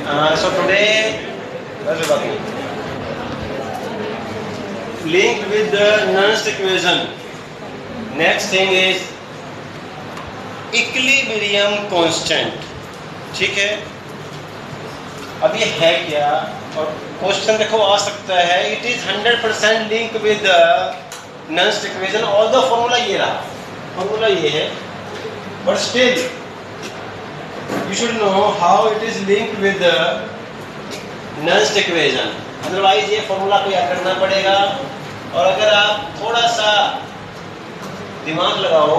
So today, linked with the Nernst equation. Next thing is equilibrium constant. ठीक है, अब ये है क्या और क्वेश्चन देखो आ सकता है. It is 100% link with Nernst equation. All the formula ये रहा, फॉर्मूला ये है, but still you should know how it is link with Nernst equation. Otherwise ये फॉर्मूला को याद करना पड़ेगा. और अगर आप थोड़ा सा दिमाग लगाओ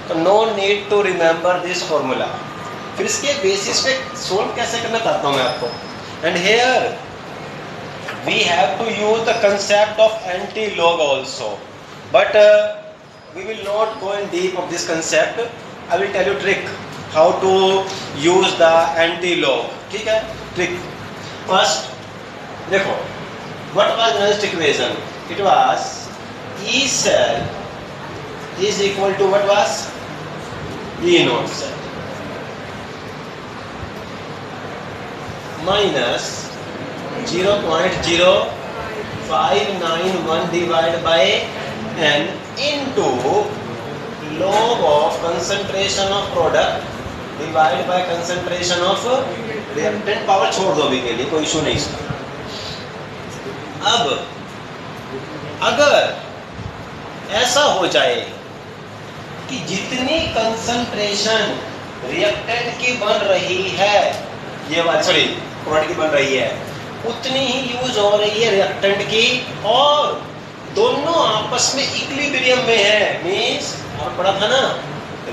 तो no need to remember this formula. फिर इसके बेसिस पे सोल्व कैसे करना चाहता हूँ मैं आपको. And here we have to use the concept of anti log also, but we will not go in deep of this concept. I will tell you trick how to use the anti log. ठीक है, trick. First देखो, what was Nernst equation. It was E cell is equal to what was E naught cell minus 0.0591 divided by n into log of concentration of product divided by concentration of reactant. Power छोड़ दो अभी के लिए, कोई issue नहीं इसका. अब अगर ऐसा हो जाए कि जितनी कंसंट्रेशन रिएक्टेंट की बन रही है, ये बात सॉरी प्रोडक्ट की बन रही है, उतनी ही यूज हो रही है रिएक्टेंट की, और दोनों आपस में इक्विलिब्रियम में है. मींस और पढ़ा था ना,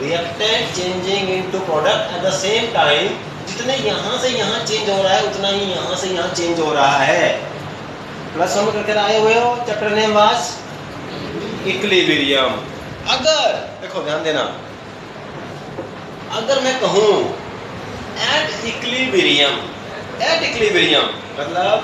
reactant changing into product at the same time. जितने यहाँ से यहाँ चेंज हो रहा है उतना ही यहाँ से यहाँ चेंज हो रहा है. प्लस वन करके आए हुए हो. Chapter name was equilibrium. अगर देखो ध्यान देना, अगर मैं कहूं एट इक्विलिब्रियम मतलब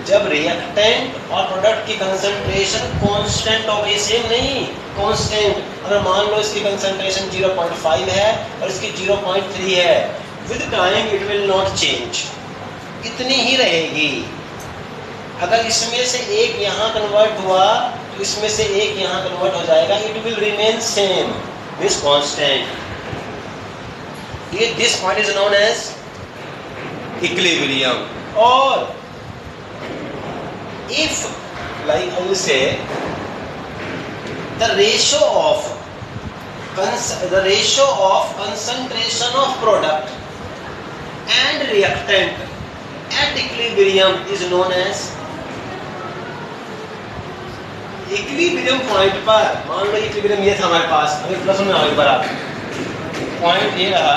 जब रिएक्टेंट और प्रोडक्ट की कंसंट्रेशन कांस्टेंट हो गई, सेम नहीं, कांस्टेंट. अगर मान लो इसकी कंसंट्रेशन 0.5 है और इसकी 0.3 है, with time it will not change, इतनी ही रहेगी. अगर इसमें से एक यहाँ कन्वर्ट हुआ तो इसमें से एक यहाँ कन्वर्ट हो जाएगा. It will remain same, this constant. ये this point is known as equilibrium. और if like I will say the ratio of concentration of product and reactant at equilibrium is known as equilibrium. Point पर मान लो equilibrium ये था हमारे पास. अभी plus में आओ एक बार. आप पॉइंट ये रहा,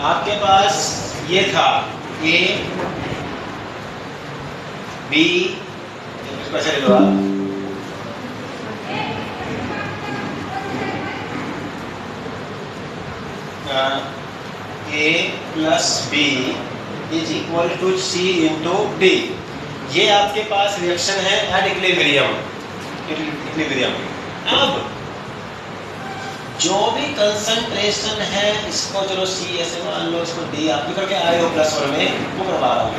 आपके पास ये था ए बी, कैसे ले लो आप, A plus B is equal to C into D. ये आपके पास रिएक्शन है एट इक्विलिब्रियम. अब जो भी कंसंट्रेशन है, इसको चलो सी ऐसे मान लो, इसको डी आप भी करके आए हो प्लस वन में, वो करवा रहा हूँ.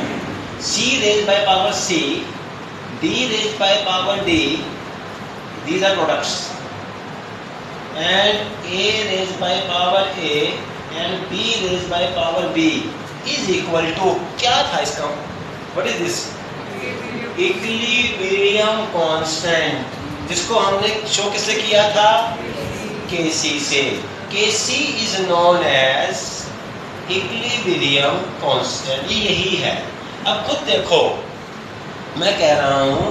C raise by power C, D raise by power D, these are products, and A raise by power A and B raise by power B is equal to, क्या था इसका, what is this, equilibrium constant, जिसको हमने show किससे किया था, Kc से. Kc is known as equilibrium constant. ये यही है. अब खुद देखो, मैं कह रहा हूं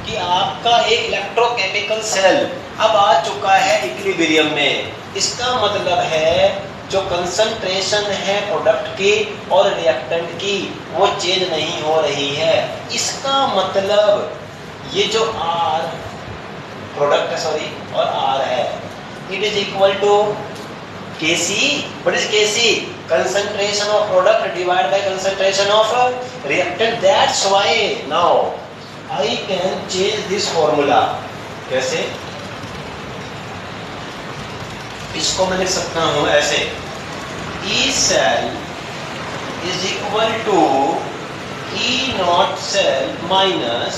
कि आपका एक इलेक्ट्रोकेमिकल सेल अब आ चुका है इक्विलिब्रियम में. इसका मतलब है जो कंसंट्रेशन है प्रोडक्ट की और रिएक्टेंट की, वो चेंज नहीं हो रही है. इसका मतलब ये जो R प्रोडक्ट है, सॉरी, और R है, it is equal to Kc. What is Kc? concentration of product divided by concentration of reactant. That's why now I can change this formula. कैसे? इसको मैं लिख सकता हूँ ऐसे, E cell is equal to E naught cell minus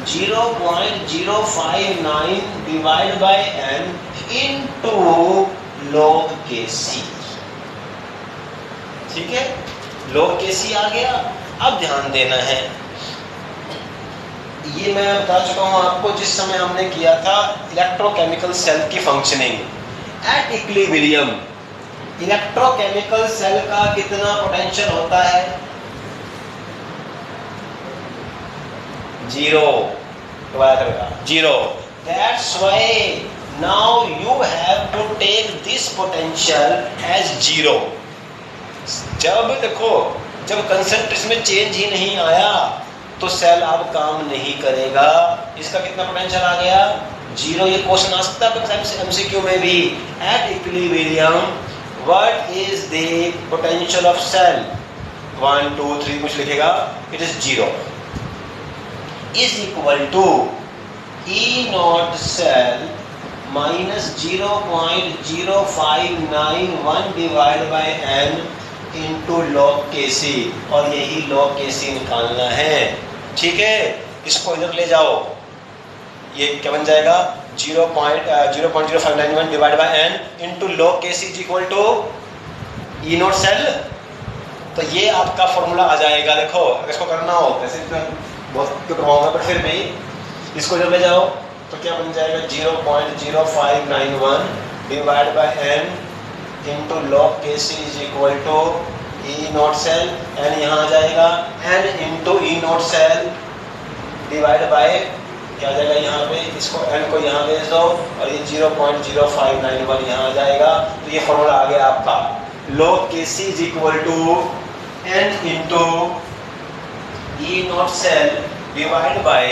0.059 divide by n into log Kc। ठीक है, log Kc आ गया। अब ध्यान देना है, ये मैं बता चुका हूं आपको जिस समय हमने किया था इलेक्ट्रोकेमिकल सेल की functioning at equilibrium. Electrochemical cell का कितना पोटेंशियल होता है? 0। 0। That's why now you have to take this potential as 0। जब देखो, जब कंसंट्रेशन में चेंज ही नहीं आया तो सेल अब काम नहीं करेगा। इसका कितना पोटेंशियल आ गया? 0। ये क्वेश्चन आ सकता है एमसीक्यू में भी। At equilibrium what is the potential of cell? 1 2 3 कुछ लिखेगा, it is 0 is equal to E naught cell minus 0.0591 divide by n into log Kc, और यही log Kc निकालना है। ठीक है, इसको इधर ले जाओ, ये क्या बन जाएगा? 0.0591 divide by n into log Kc is equal to E naught cell. तो ये आपका फॉर्मूला आ जाएगा। देखो, अगर इसको करना हो वैसे बहुत क्यों करवाऊंगा, पर फिर भी इसको जब ले जाओ तो क्या बन जाएगा? 0.0591 divide by n into log Kc is equal to E naught cell. n यहाँ आ जाएगा, n into E naught cell divide by क्या आ जाएगा यहाँ पे, इसको n को यहाँ भेज दो और ये 0.0591 यहाँ आ जाएगा। तो ये फॉर्मूला आ गया आपका, log Kc is equal to n into E naught cell divide by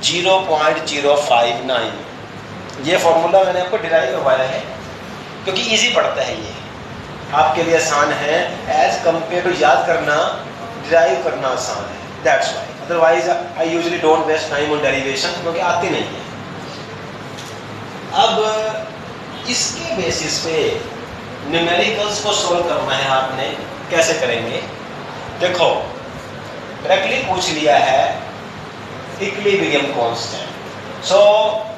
0.059। ये फॉर्मूला मैंने आपको डिराइव करवाया है क्योंकि इजी पड़ता है, ये आपके लिए आसान है एज कंपेयर टू याद करना, डिराइव करना आसान है। That's why, otherwise I usually don't waste time on derivation क्योंकि आती नहीं है। अब इसके बेसिस पे न्यूमेरिकल्स को सोल्व करना है आपने। कैसे करेंगे? देखो, डायरेक्टली पूछ लिया है इक्विलिब्रियम कांस्टेंट। सो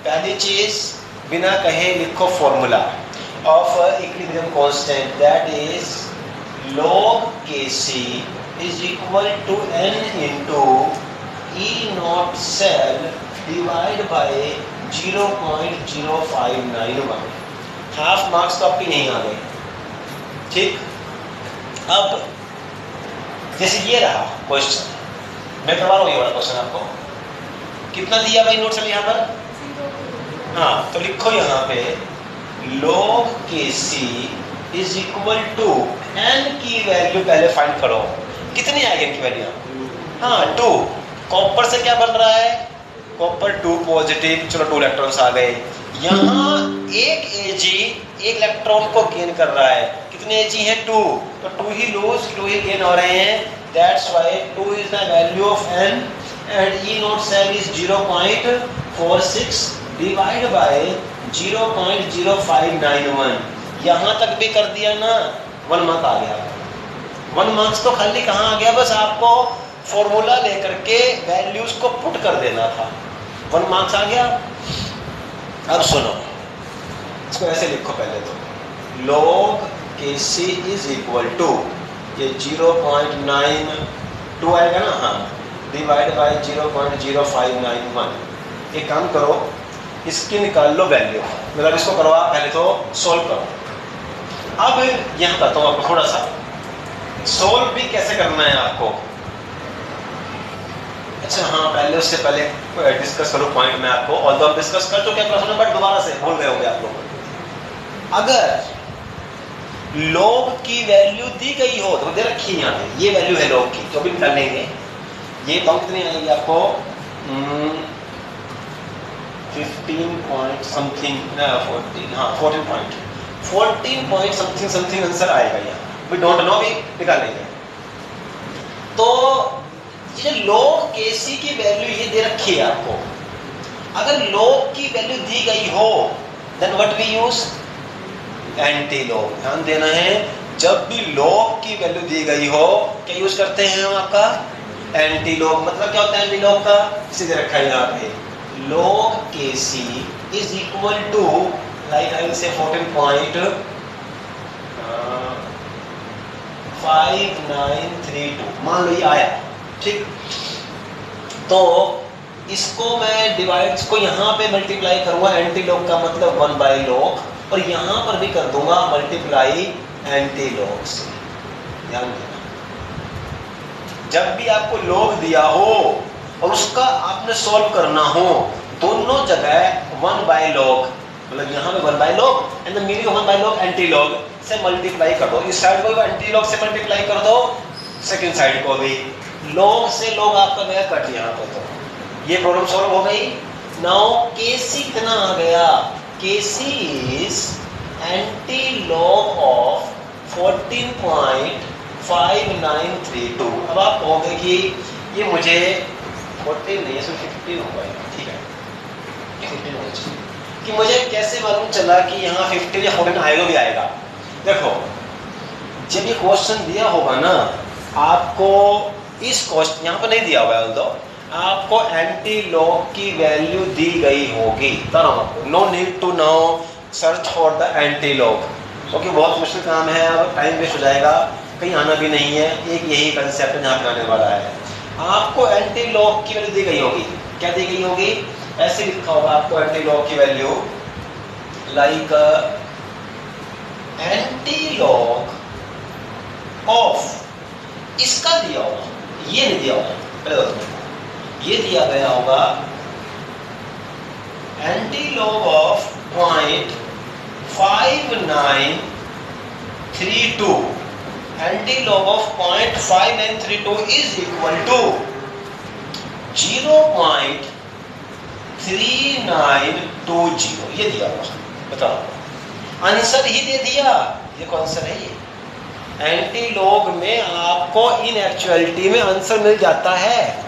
पहली चीज बिना कहे लिखो formula of equilibrium constant, that is log Kc is equal to n into E naught cell divide by 0.0591। Half marks तो आपके नहीं आ गए। ठीक, अब जैसे ये रहा क्वेश्चन, मैं करवा रहा हूँ ये वाला क्वेश्चन आपको। कितना दिया भाई नोट सेल यहाँ पर? हाँ, तो लिखो यहाँ पे log Kc is equal to n की वैल्यू पहले फाइंड करो। कितनी आएगी n की वैल्यू? हाँ, 2। कॉपर से क्या बन रहा है? कॉपर 2 पॉजिटिव, चलो 2 इलेक्ट्रॉन्स आ गए। यहाँ एक Ag एक इलेक्ट्रॉन को गेन कर रहा है। कितने Ag हैं? 2। तो 2 ही लूज, 2 ही गेन हो रहे हैं। That's why 2 is the value of n and E naught cell is 0.46 divide by 0.0591। यहाँ तक भी कर दिया ना, 1 मार्क आ गया। 1 मार्क्स तो खाली कहाँ आ गया? बस आपको फॉर्मूला लेकर के वैल्यूज को पुट कर देना था, 1 मार्क्स आ गया। अब सुनो, इसको ऐसे लिखो पहले तो, log Kc is equal to ये 0.92 आएगा ना, हाँ, डिवाइड बाय 0.0591। एक काम करो, इसकी निकाल लो वैल्यू, मतलब इसको करो आप पहले तो सोल्व करो। अब यहाँ करता हूँ आपको थोड़ा सा सोल्व भी कैसे करना है आपको। अच्छा हाँ, पहले उससे पहले डिस्कस करो पॉइंट में आपको, और तो आप डिस्कस कर चुके हैं क्लास में, बट दोबारा से भूल गए होंगे आप लोग। अगर log की वैल्यू दी गई हो तो दे रखी यहाँ पे, ये वैल्यू है log की, तो भी निकाल लेंगे। ये तो कितनी आएगी आपको? 15 point something, 14 point something answer आएगा यहाँ। वी डोंट नो, भी निकाल लेंगे। तो ये log Kc की वैल्यू ये दे रखी है आपको। अगर log की वैल्यू दी गई हो then what we use? Anti log. ध्यान देना है, जब भी log की वैल्यू दी गई हो क्या यूज करते हैं हम आपका एंटी लॉग। मतलब क्या होता है एंटी लॉग का, सीधे रखा है यहाँ पे log Kc is equal to like I will say 14.5932 मान लो ये आया, ठीक। तो इसको मैं डिवाइड को यहाँ पे मल्टीप्लाई करूंगा, एंटी लॉग का मतलब 1 बाई लॉग, और यहाँ पर भी कर दूंगा मल्टीप्लाई एंटी लॉग से। ध्यान देना, जब भी आपको लॉग दिया हो और उसका आपने सॉल्व करना हो, दोनों जगह 1 बाई लॉग, मतलब यहाँ पे 1 by log and the meaning of 1 by log anti log से मल्टीप्लाई कर दो। इस साइड को भी एंटी लॉग से मल्टीप्लाई कर दो, सेकंड साइड को भी लॉग से लॉग आपका गया कट यहाँ पे। तो ये प्रॉब्लम सॉल्व हो गई। नाउ Kc कितना आ गया, Kc is anti log of 14.5932। अब आप कहोगे कि ये मुझे 14 नहीं है, सिर्फ 15 होगा, ठीक है 15 होना चाहिए, कि मुझे कैसे मालूम चला कि यहाँ 15 या 14 आएगा भी आएगा। देखो जब ये क्वेश्चन दिया होगा ना आपको, इस क्वेश्चन यहाँ पर नहीं दिया हुआ है, तो आपको एंटी लॉग की वैल्यू दी गई होगी, तब no need to now search for the anti log, क्योंकि बहुत मुश्किल काम है, अब टाइम वेस्ट हो जाएगा, कहीं आना भी नहीं है। एक यही कंसेप्ट यहाँ पे आने वाला है। आपको एंटी लॉग की वैल्यू दी गई होगी, क्या दी गई होगी, ऐसे लिखा होगा आपको एंटी लॉग की value like anti log of, इसका दिया होगा, ये नहीं दिया होगा, पहले ये दिया गया होगा anti log of 0.5932, anti log of 0.5932 is equal to 0.3920, ये दिया हुआ। बताओ आंसर ही दे दिया, ये कौन आंसर है, ये एंटी लॉग में आपको इन एक्चुअलिटी में आंसर मिल जाता है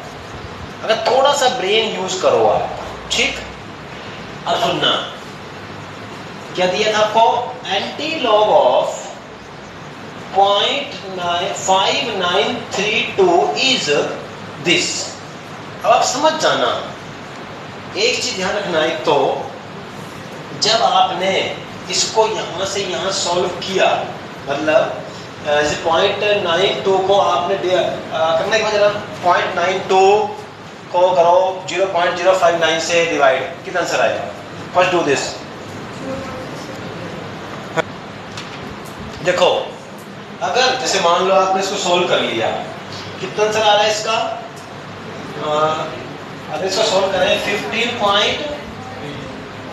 अगर थोड़ा सा ब्रेन यूज करो आप, ठीक। अब सुनना क्या दिया था आपको, anti log of 0.5932 is this. अब आप समझ जाना, एक चीज ध्यान रखना, एक तो जब आपने इसको यहां से यहां सॉल्व किया, मतलब 0.92 को आपने करने के बाद 0.92 को करो 0.059 से डिवाइड, कितना आंसर आएगा, फर्स्ट डू दिस। देखो अगर जैसे मान लो आपने इसको सोल्व कर लिया, कितना आंसर आ रहा है इसका, अगर इसको सोल्व करें 15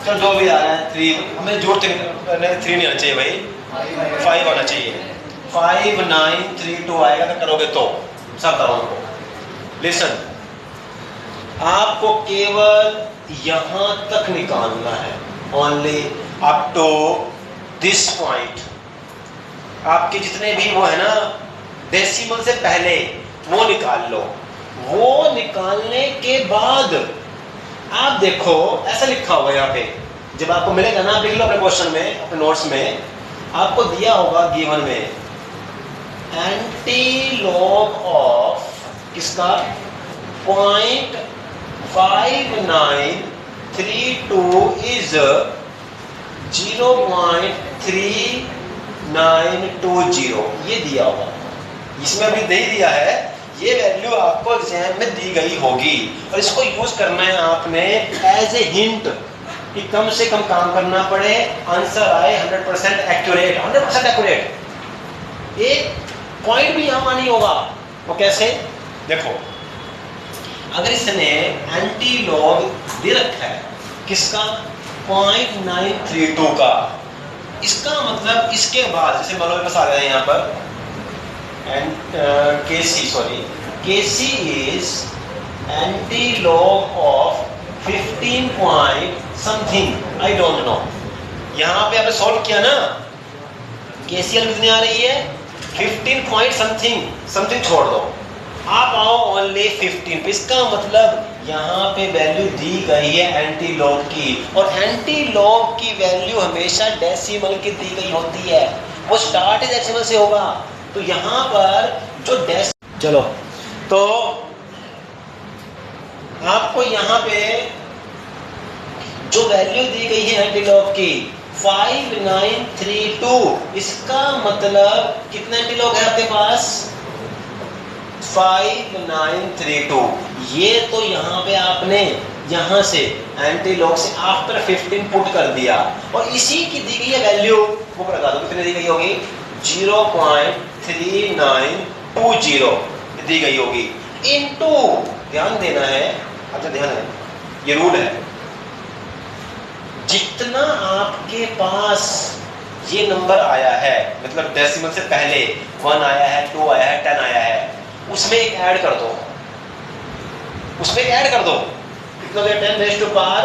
चलो जो भी आ रहा है 3, हमें जोड़ते नहीं 3 नहीं आना चाहिए भाई, 5 आना चाहिए, 5932 आएगा तो करोगे तो सब करो उनको। लिसन, आपको केवल यहां तक निकालना है, only up to this point. आपके जितने भी वो है ना डेसिमल से पहले वो निकाल लो। वो निकालने के बाद आप देखो ऐसा लिखा होगा यहाँ पे, जब आपको मिलेगा ना, आप लिख लो अपने क्वेश्चन में, अपने नोट्स में आपको दिया होगा गिवन में एंटी लॉग ऑफ किसका 0.5932 इज 0.3920, ये दिया होगा। इसमें अभी नहीं दिया है, ये वैल्यू आपको एग्जाम में दी गई होगी और इसको यूज करना है आपने एज ए हिंट कि कम से कम काम करना पड़े, आंसर आए 100% एक्यूरेट, 100% एक्यूरेट। एक पॉइंट भी यहां नहीं होगा। वो कैसे, देखो अगर इसने एंटी लॉग दे रखा है किसका 0.932 का, इसका मतलब इसके बाद जैसे मान लो मेरे पास आ गया है यहाँ पर Kc is anti-log of 15 point something, I don't know। यहाँ पे आपने सॉल्व किया ना, KCL कितनी आ रही है 15 point something, something छोड़ दो, आप आओ ओनली 15 पे। इसका मतलब यहाँ पे वैल्यू दी गई है एंटी लॉग की, और एंटी लॉग की वैल्यू हमेशा डेसिमल की दी गई होती है, वो स्टार्ट डेसिमल से होगा। तो यहाँ पर जो चलो तो आपको यहाँ पे जो वैल्यू दी गई है एंटी लॉग की 5932, इसका मतलब कितना एंटी लॉग है आपके पास 5932। ये तो यहाँ पे आपने यहाँ से एंटी लॉग से आफ्टर 15 पुट कर दिया, और इसी की दी गई है वैल्यू वो लगा दो, कितनी दी गई होगी 0.3920 दी गई होगी, इनटू ध्यान देना है, अच्छा ध्यान है ये रूल है, जितना आपके पास ये नंबर आया है, मतलब डेसिमल से पहले 1 आया है, 2 आया है, 10 आया है, उसमें एक ऐड कर दो, उसमें एक ऐड कर दो, कितना 10 रेज़ टू पावर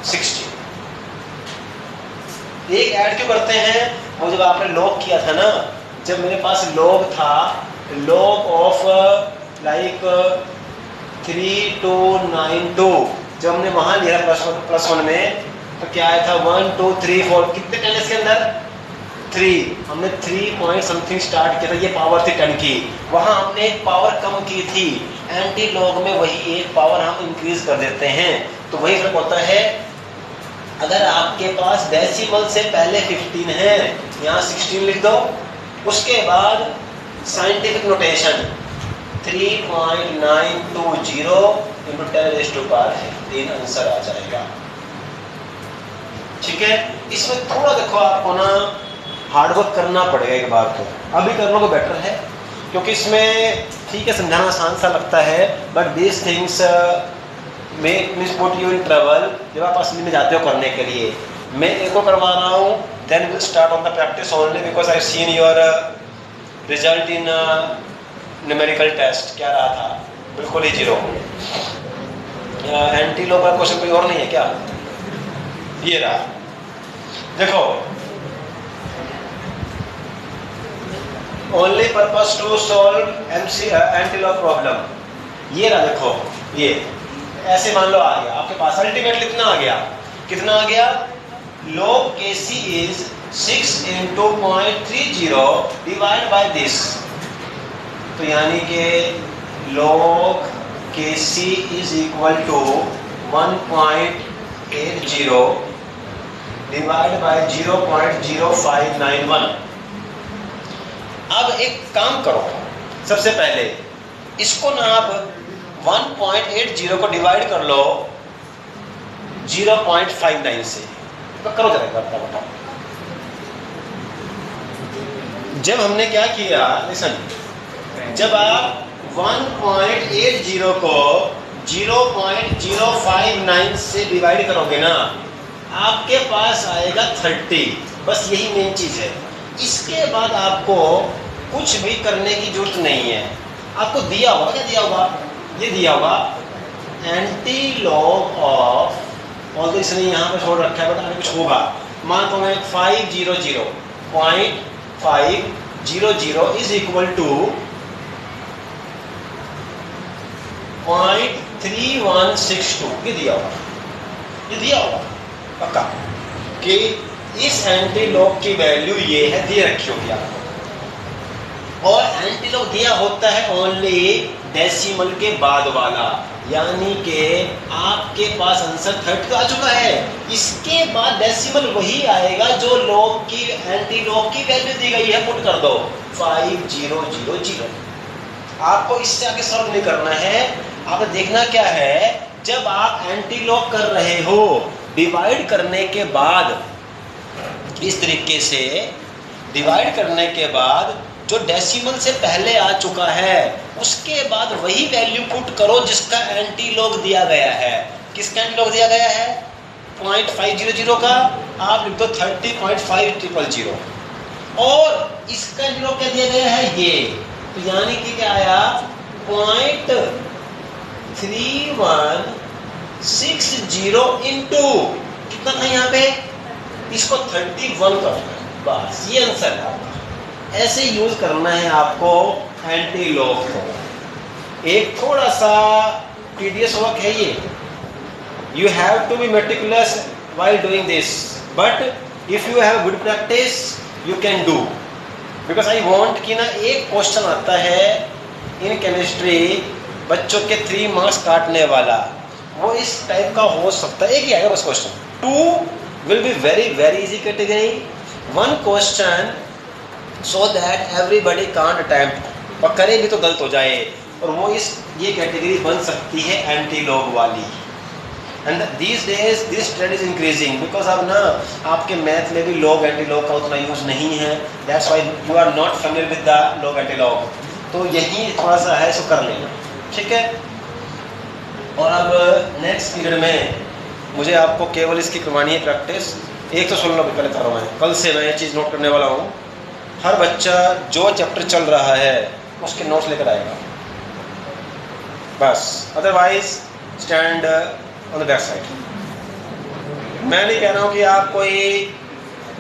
60। एक ऐड क्यों करते हैं, वो जब आपने लॉग किया था ना, जब मेरे पास लॉग था, लॉग ऑफ लाइक 3292, जब हमने वहां लिया प्लस वन में, तो क्या आया था 1 2 3 4, कितने 10 इसके अंदर 3, हमने 3 पॉइंट समथिंग स्टार्ट किया था, ये पावर थी 10 की, वहां हमने एक पावर कम की थी, एंटी लॉग में वही एक पावर हम इंक्रीज कर देते हैं। तो वही फर्क होता है, अगर आपके पास डेसिमल से पहले 15 है, यहाँ 16 लिख दो, उसके बाद scientific notation 3.920 into 10 raise to power 15 answer आ जाएगा। ठीक है, इसमें थोड़ा देखो आपको ना हार्डवर्क करना पड़ेगा एक बार, तो अभी कर लो तो बेटर है, क्योंकि इसमें ठीक है समझाना आसान सा लगता है, but this things means put you in trouble जब आप असली में जाते हो करने के लिए। मैं एक को करवा रहा हूँ, then will start on the practice only, because I seen your result in numerical test. क्या रहा था, बिल्कुल ही 0। एंटी लॉग का क्वेश्चन कोई और नहीं है क्या, ये रहा, देखो only purpose to solve anti log problem, ये रहा, देखो ये ऐसे मान लो आ गया आपके पास, अल्टीमेटली कितना आ गया, log kc is 6 into 0.30 divide by this, तो यानी कि log kc is equal to 1.80 divide by 0.0591। अब एक काम करो, सबसे पहले इसको ना आप 1.80 को डिवाइड कर लो 0.59 से, तो करो जरा बताओ। जब हमने क्या किया, लिसन, जब आप 1.80 को 0.059 से डिवाइड करोगे ना, आपके पास आएगा 30, बस यही मेन चीज है। इसके बाद आपको कुछ भी करने की जरूरत नहीं है, आपको दिया होगा, क्या दिया होगा, ये दिया होगा एंटी लॉग ऑफ, और तो इसने यहाँ पे छोड़ रखा है, बट आगे कुछ होगा, मान तो मैं 500.500 इज इक्वल टू 0.3162, ये दिया होगा पक्का, कि इस एंटी लॉग की वैल्यू ये है, दे रखी होगी आपको, और एंटी लॉग दिया होता है ओनली डेसिमल के बाद वाला, यानी कि आपके पास आंसर 30 आ चुका है, इसके बाद डेसिमल वही आएगा जो लॉग की एंटी लॉग की वैल्यू दी गई है, पुट कर दो 5000। आपको इससे आगे सॉल्व नहीं करना है, आपको देखना क्या है, जब आप एंटी लॉग कर रहे हो डिवाइड करने के बाद, इस तरीके से डिवाइड करने के बाद जो डेसिमल से पहले आ चुका है, उसके बाद वही वैल्यू पुट करो जिसका एंटी लॉग दिया गया है। किसका एंटी लॉग दिया गया है, 0.500 का, आप लिख दो 30.5000, और इसका एंटी लॉग क्या दिया गया है, ये, तो यानी कि क्या आया 0.3160 इंटू कितना था यहाँ पे, इसको 31 कर, बस ये आंसर है आपका। ऐसे यूज करना है आपको एंटी लॉग को। एक थोड़ा सा tedious work है ये. You have to be meticulous while doing this. But if you have good practice, you can do. Because I want कि ना एक क्वेश्चन आता है इन केमिस्ट्री बच्चों के 3 मार्क्स काटने वाला, वो इस टाइप का हो सकता है. एक ही आएगा बस question. 2 will be very very easy category. 1 question so that everybody can't attempt. और करे भी तो गलत हो जाए. और वो ये कैटेगरी बन सकती है एंटी लॉग वाली. And these days this trend is increasing because अब ना आपके मैथ में भी लॉग एंटी लॉग का उतना यूज नहीं है. That's why you are not familiar with the log anti log. तो यही थोड़ा सा है, इसको कर लेना. ठीक है. और अब नेक्स्ट पीरियड में मुझे आपको केवल इसकी करवानी है प्रैक्टिस. 116 पहले करवाएं. कल से मैं ये चीज़ नोट करने वाला हूँ. हर बच्चा जो चैप्टर चल रहा है उसके नोट्स लेकर आएगा बस. Otherwise stand on the back side. मैं नहीं कह रहा हूँ कि आप कोई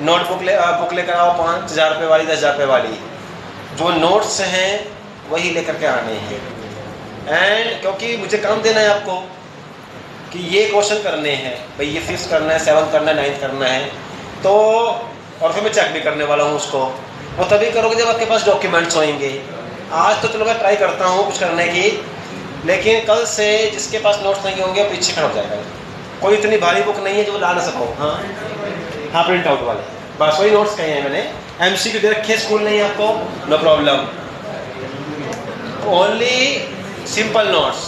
नोटबुक बुक लेकर आओ 5,000 रुपये वाली 10,000 रुपये वाली. जो नोट्स हैं वही लेकर के आने हैं. एंड क्योंकि मुझे काम देना है आपको कि ये क्वेश्चन करने हैं भाई, ये 5th करना है, 7th करना है, 9th करना है. तो और फिर मैं चेक भी करने वाला हूँ उसको. वो तभी करोगे जब आपके पास डॉक्यूमेंट्स होंगे. आज तो चलो मैं ट्राई करता हूँ कुछ करने की, लेकिन कल से जिसके पास नोट्स नहीं होंगे पीछे खड़ा हो जाएगा. कोई इतनी भारी बुक नहीं है जो ला ना सको. हाँ प्रिंट आउट वाले बस वही नोट्स कहे हैं मैंने. MCQ दे रखे स्कूल नहीं है आपको, no problem. Only simple notes.